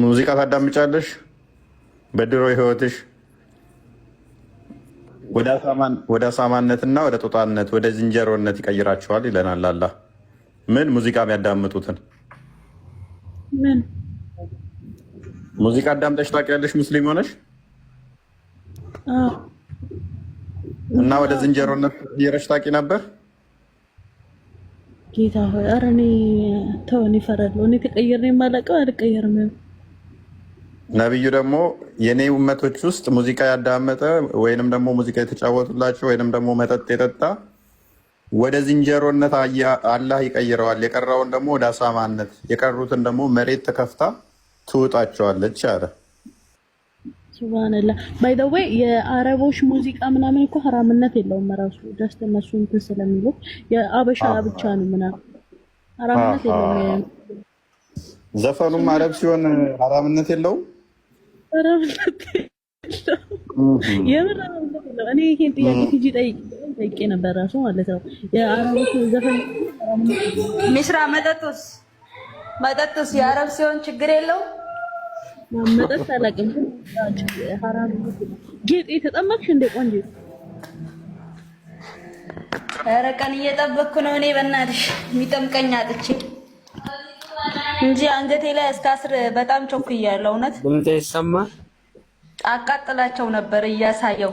ሙዚቃ ታዳምጫለሽ? በድሮ ህይወትሽ ወደ አሳማነትና ወደ ጦጣነት ወደ ዝንጀሮነት ይቀይራቸዋል ይለናል አላህ። ምን ሙዚቃ የሚያዳምጡትን ምን ሙዚቃ አዳምጠሽ ታውቂያለሽ? ሙስሊም ሆነሽ እና ወደ ዝንጀሮነት ይረሽ ታውቂ ነበር? ጌታ ሆይ ኧረ እኔ ተው፣ እኔ እፈራለሁ። እኔ ተቀየረ የማላውቀው አልቀየርም። ነብዩ ደግሞ የኔ ኡመቶች ውስጥ ሙዚቃ ያዳመጠ ወይንም ደግሞ ሙዚቃ የተጫወቱላቸው ወይንም ደግሞ መጠጥ የጠጣ ወደ ዝንጀሮነት አላህ ይቀይረዋል። የቀረውን ደግሞ ወደ አሳማነት፣ የቀሩትን ደግሞ መሬት ተከፍታ ትውጣቸዋለች አለ። ሱብሃንአላህ። ባይ ዘ ዌይ የአረቦች ሙዚቃ ምናምን እኮ ሐራምነት የለውም ራሱ ጀስት እነሱ እንትን ስለሚሉ የአበሻ ብቻ ነው ምናምን ሐራምነት የለውም። ዘፈኑም አረብ ሲሆን ሐራምነት የለውም። ሐራምነት የምር ሐራምነት የለውም። እኔ ይሄን ጥያቄ ሂጂ ጠይቄ ነበር ራሱ ማለት ነው። የአረቦች ዘፈን ሚስራ መጠጡስ የአረብ ሲሆን ችግር የለውም። መጠጥ አላውቅም ግን ሐራም ጌጤ ተጠመቅሽ እንደ ቆንጆ? ኧረ ቀን እየጠበቅኩ ነው እኔ በእናትሽ የሚጠምቀኝ አጥቼ እንጂ አንገቴ ላይ እስከ አስር በጣም ቾክያለሁ። እውነት ድምጤ ይሰማል። አቃጥላቸው ነበር እያሳየው